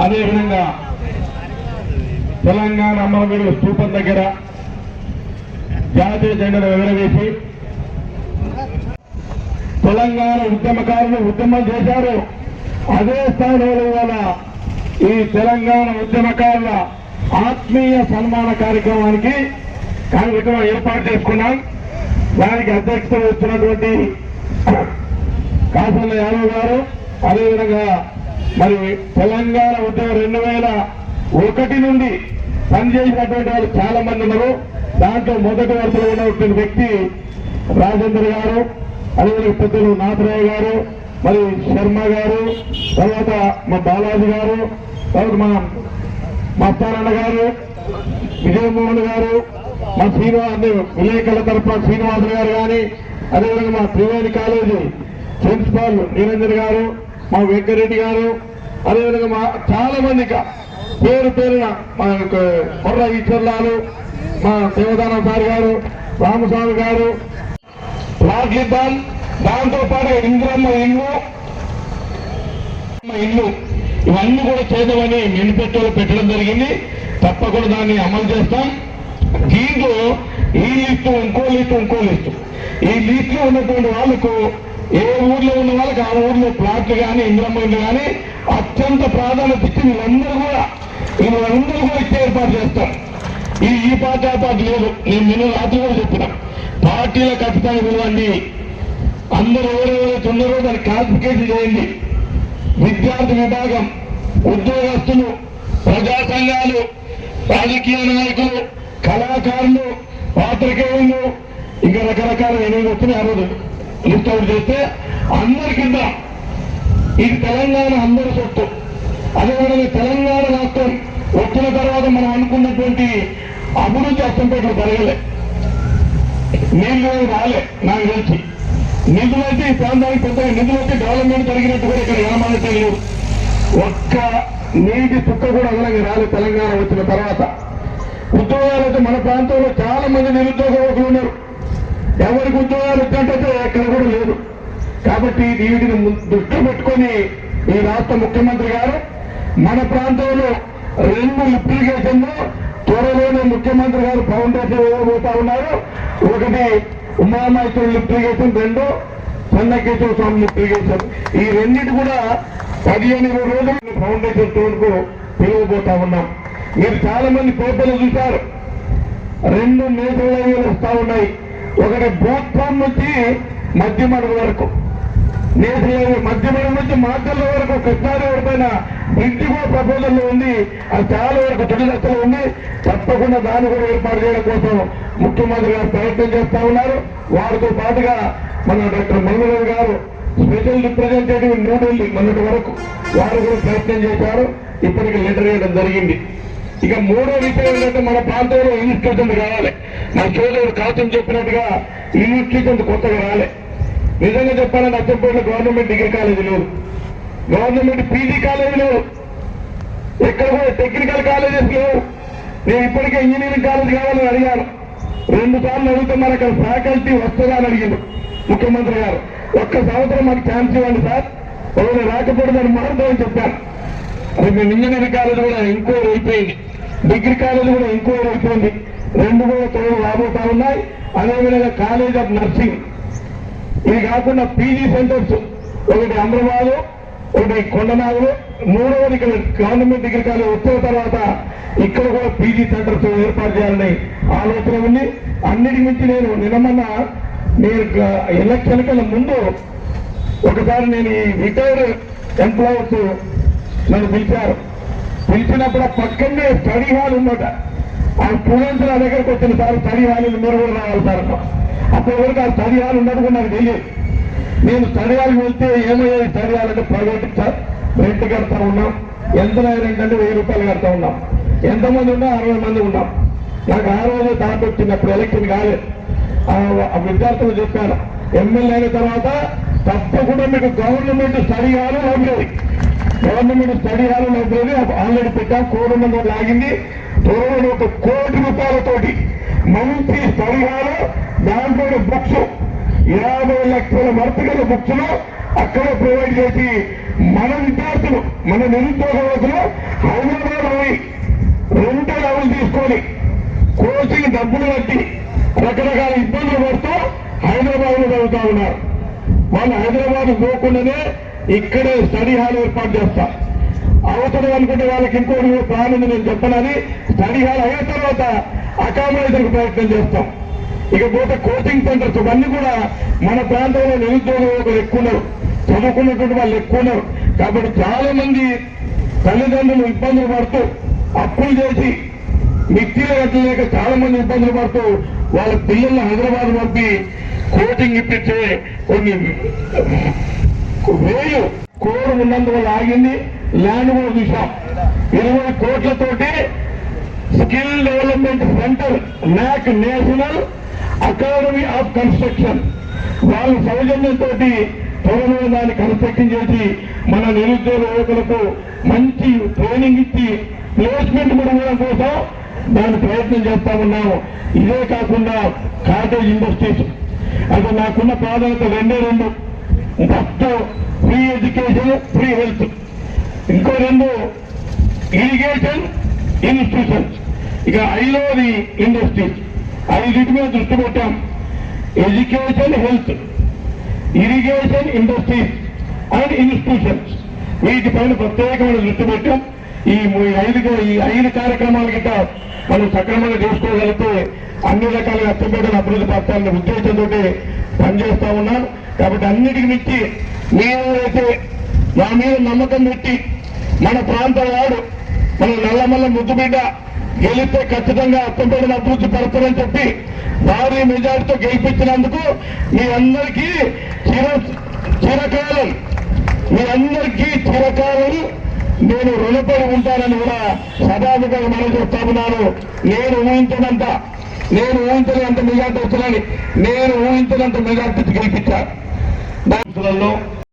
అదేవిధంగా తెలంగాణ అమరవీరుల స్తూపం దగ్గర జాతీయ జెండాను ఎగరవేసి తెలంగాణ ఉద్యమకారులు ఉద్యమం చేశారు. అదే స్థాయిలో ఇవాళ ఈ తెలంగాణ ఉద్యమకారుల ఆత్మీయ సన్మాన కార్యక్రమం ఏర్పాటు చేసుకున్నాం. దానికి అధ్యక్షత వస్తున్నటువంటి కాసల్ల యాదవ్ గారు, అదేవిధంగా మరి తెలంగాణ ఉద్యమం 2001 నుండి పనిచేసినటువంటి వాళ్ళు చాలా మంది ఉన్నారు. దాంట్లో మొదటి వరుసలో ఉన్నటువంటి వ్యక్తి రాజేందర్ గారు, అదేవిధంగా పెద్దలు నాథరాయ్ గారు, మరి శర్మ గారు, తర్వాత మా బాలాజీ గారు, తర్వాత మా మస్తానన్న గారు, విజయమోహన్ గారు, మా శ్రీనివాస్ విలేకరుల తరఫున శ్రీనివాస్ గారు కానీ, అదేవిధంగా మా త్రివేణి కాలేజీ ప్రిన్సిపాల్ నిరంజన్ గారు, మా వెంకరెడ్డి గారు, అదేవిధంగా మా చాలా మంది పేరు పేరున మా కొర్ర ఈశ్వర్లాలు, మా దేవదానం సార్ గారు, రామస్వామి గారు ప్లాట్లు ఇద్దాం. దాంతో పాటు ఇంద్రమ్మ ఇల్లు ఇవన్నీ కూడా చేద్దామని మెనిఫెస్టోలో పెట్టడం జరిగింది. తప్పకుండా దాన్ని అమలు చేస్తాం. దీంట్లో ఈ లిస్టు ఇంకో లిస్టు ఈ లిస్ట్ లో ఉన్నటువంటి వాళ్ళకు ఏ ఊర్లో ఉన్న వాళ్ళకి ఆ ఊర్లో ప్లాట్లు కానీ ఇంద్రమ్మ ఇల్లు కానీ అత్యంత ప్రాధాన్యత ఇచ్చి వీళ్ళందరూ కూడా ఇచ్చే ఏర్పాటు చేస్తాం. ఈ పార్టీ ఆ పార్టీ లేదు. నేను నిన్న రాత్రి కూడా చెప్పిన పార్టీల ఖచ్చితంగా విలువండి. అందరూ ఎవరెవరైతే ఉన్నారో దాన్ని క్లాసిఫికేషన్ చేయండి. విద్యార్థి విభాగం, ఉద్యోగస్తులు, ప్రజా సంఘాలు, రాజకీయ నాయకులు, కళాకారులు, పాత్రికేయులు, ఇంకా రకరకాల 8 వస్తున్నాయి. ఆ రోజు లిస్ట్ అవుట్ చేస్తే అందరికింద ఇది తెలంగాణ అందరి సొత్తు. అదేవిధంగా తెలంగాణ రాష్ట్రం వచ్చిన తర్వాత మనం అనుకున్నటువంటి అభివృద్ధి అసంపేటలు జరగలే, నీళ్లు రాలే. నాకు తెలిసి నిధులైతే ఈ ప్రాంతానికి పెద్దగా నిధులైతే డెవలప్మెంట్ జరిగినట్టు కూడా ఇక్కడ కనబడటం లేదు. ఒక్క నీటి చుక్క కూడా అదనంగా రాలే తెలంగాణ వచ్చిన తర్వాత. ఉద్యోగాలు అయితే మన ప్రాంతంలో చాలా మంది నిరుద్యోగ యువకులు ఉన్నారు. ఎవరికి ఉద్యోగాలు వచ్చినట్టయితే ఎక్కడ కూడా లేదు. కాబట్టి వీటిని దృష్టిలో పెట్టుకొని ఈ రాష్ట్ర ముఖ్యమంత్రి గారు మన ప్రాంతంలో 2 లిఫ్ట్ ఇరిగేషన్లు త్వరలోనే ముఖ్యమంత్రి గారు ఫౌండేషన్ వేయబోతా ఉన్నారు. ఒకటి ఉమామహేశ్వరి లిఫ్ట్ ఇరిగేషన్, 2 చెన్నకేశ్వర స్వామి లిఫ్ట్ ఇరిగేషన్. ఈ రెండింటి కూడా 15-20 రోజులు ఫౌండేషన్ స్టోన్ కు పిలువబోతా ఉన్నాం. మీరు చాలా మంది పేపర్లు చూశారు. 2 నేషనల్ హైవేలు వస్తా ఉన్నాయి. ఒకటి భూత్వం నుంచి మధ్యమడుగు వరకు నేషనల్ హైవే, మధ్యమడుగు నుంచి మార్గంలో వరకు కృష్ణాదేవి పైన బ్రిడ్జి కూడా ప్రపోజల్లో ఉంది. అది చాలా వరకు తొలి దశలో ఉంది. తప్పకుండా దాన్ని కూడా ఏర్పాటు చేయడం కోసం ముఖ్యమంత్రి గారు ప్రయత్నం చేస్తా ఉన్నారు. వారితో పాటుగా మన డాక్టర్ మన్మోహన్ గారు స్పెషల్ రిప్రజెంటేటివ్ న్యూఢిల్లీ మొన్నటి వరకు వారు కూడా ప్రయత్నం చేశారు. ఇప్పటికి లెటర్ వేయడం జరిగింది. ఇక 3వ విషయం ఏంటంటే మన ప్రాంతంలో ఇన్స్టిట్యూషన్ కావాలి. నా సోదరుడు కాసం చెప్పినట్టుగా ఇన్స్టిట్యూషన్ కొత్తగా రాలే. నిజంగా చెప్పాలంటే అచ్చంపేటలో గవర్నమెంట్ డిగ్రీ కాలేజీ లేదు, గవర్నమెంట్ పీజీ కాలేజీ లేదు, ఎక్కడ కూడా టెక్నికల్ కాలేజెస్ లేవు. నేను ఇప్పటికే ఇంజనీరింగ్ కాలేజీ కావాలని అడిగాను. 2 సార్లు అడిగితే మనకు ఫ్యాకల్టీ వస్తుందా అని అడిగింది ముఖ్యమంత్రి గారు. ఒక్క సంవత్సరం మనకు ఛాన్స్ ఇవ్వండి సార్, ఒకవేళ రాకపోతే దాన్ని మారుతామని చెప్పాను. అది మేము ఇంజనీరింగ్ కాలేజీ కూడా ఎంక్వైరీ అయిపోయింది, డిగ్రీ కాలేజీ కూడా ఎంక్వైరీ అయిపోయింది. 2 కూడా త్వరలో రాబోతా ఉన్నాయి. అదేవిధంగా కాలేజ్ ఆఫ్ నర్సింగ్, ఇది కాకుండా పీజీ సెంటర్స్, ఒకటి అమరాబాద్, ఒకటి కొండనాగులు, 3వది ఇక్కడ గవర్నమెంట్ డిగ్రీ కాలేజ్ వచ్చిన తర్వాత ఇక్కడ కూడా పీజీ సెంటర్స్ ఏర్పాటు చేయాలని ఆలోచన ఉంది. అన్నిటి మించి నేను ఎలక్షన్ కన్నా ముందు ఒకసారి నేను ఈ రిటైర్డ్ ఎంప్లాయీస్ నన్ను పిలిచినప్పుడు పక్కనే స్టడీ హాల్ ఉందట. ఆ స్టూడెంట్స్ నా దగ్గరకు వచ్చిన సార్ స్టడీ హాల్ మీరు కూడా రావాలి సార్. అప్పటి వరకు ఆ స్టడీ హాల్ ఉండదు కూడా నాకు తెలియదు. నేను స్టడీ హాల్కి వెళ్తే ఏమయ్యాయి స్టడీ హాల్ అంటే ప్రైవేట్ సార్, రెంట్ కడతా ఉన్నాం. ఎంత ఏంటంటే 1000 రూపాయలు కడతా ఉన్నాం. ఎంతమంది ఉన్నా 60 మంది ఉన్నాం. నాకు ఆ రోజే థాట్ వచ్చినప్పుడు ఎలక్షన్ కాలేదు. ఆ విద్యార్థులు చెప్పాను, ఎమ్మెల్యే అయిన తర్వాత తప్పకుండా మీకు government study hall library, government study hall library already పెట్టాం. కోరుమంది లాగింది. త్వరలో 1 కోటి రూపాయలతోటి మంచి స్టడీ హాల్, దాంట్లో బుక్స్ 50 లక్షల వర్తగల బుక్స్ లో అక్కడ ప్రొవైడ్ చేసి మన విద్యార్థులు మన నిరుద్యోగ యువకులు హైదరాబాద్ పోయి 2 లెవెల్ తీసుకొని కోచింగ్ డబ్బులు కట్టి రకరకాల ఇబ్బందులు పడుతూ హైదరాబాద్ లో చదువుతా ఉన్నారు. వాళ్ళు హైదరాబాద్ పోకుండానే ఇక్కడే స్టడీ హాల్ ఏర్పాటు చేస్తా. అవసరం అనుకుంటే వాళ్ళకి ఇంకోటి ప్లాన్ ఉంది, నేను చెప్పనని. స్టడీ హాల్ అయిన తర్వాత అకామిడేషన్ ప్రయత్నం చేస్తాం. ఇకపోతే కోచింగ్ సెంటర్స్ ఇవన్నీ కూడా మన ప్రాంతంలో నిరుద్యోగ యువకులు ఎక్కువ ఉన్నారు, చదువుకున్నటువంటి వాళ్ళు ఎక్కువ ఉన్నారు. కాబట్టి చాలా మంది తల్లిదండ్రులు ఇబ్బందులు పడుతూ అప్పులు చేసి మిక్సీలు కట్టలేక చాలా మంది ఇబ్బందులు పడుతూ వాళ్ళ పిల్లల్ని హైదరాబాద్ పంపి కోచింగ్ ఇప్పించే కొన్ని 1000 కోరు ఉన్నందువల్ల ఆగింది. ల్యాండ్ కూడా చూసాం. 20 కోట్లతోటి skill development centre NAC national academy of construction వాళ్ళ సౌజన్యంతో త్వరలో దాన్ని కన్స్ట్రక్షన్ చేసి మన నిరుద్యోగ యువకులకు మంచి ట్రైనింగ్ ఇచ్చి ప్లేస్మెంట్ కూడా ఇవ్వడం కోసం దాని ప్రయత్నం చేస్తా ఉన్నాము. ఇదే కాకుండా కాటేజ్ ఇండస్ట్రీస్, అది నాకున్న ప్రాధాన్యత 2. First free education, free health. ఇంకో 2 ఇరిగేషన్ ఇన్స్టిట్యూషన్స్. ఇక 5వది ఇండస్ట్రీస్. 5 మీద దృష్టి పెట్టాం. Education, health, irrigation, industries and institutions. వీటిపైన ప్రత్యేకమైన దృష్టి పెట్టాం. ఈ 5 కార్యక్రమాల కింద మనం సక్రమంగా చేసుకోగలిగితే అన్ని రకాలుగా అచ్చంపేటను అభివృద్ధి పరచాలనే ఉద్దేశంతో పనిచేస్తా ఉన్నాం. కాబట్టి అన్నిటికి మించి మీరైతే మా మీద నమ్మకం పెట్టి మన ప్రాంతం వాడు మన నల్లమల్ల ముద్దుబిడ్డ గెలిస్తే ఖచ్చితంగా అచ్చంపేటను అభివృద్ధి పరచాలని చెప్పి భారీ మెజార్టీతో గెలిపించినందుకు మీ అందరికీ చిరకాలం నేను రుణపడి ఉంటానని కూడా సభాముఖంగా మనం చెప్తా ఉన్నాను. నేను ఊహించినంత మెజార్టీ వచ్చానని నేను ఊహించినంత మెజార్టీ గెలిపించాను.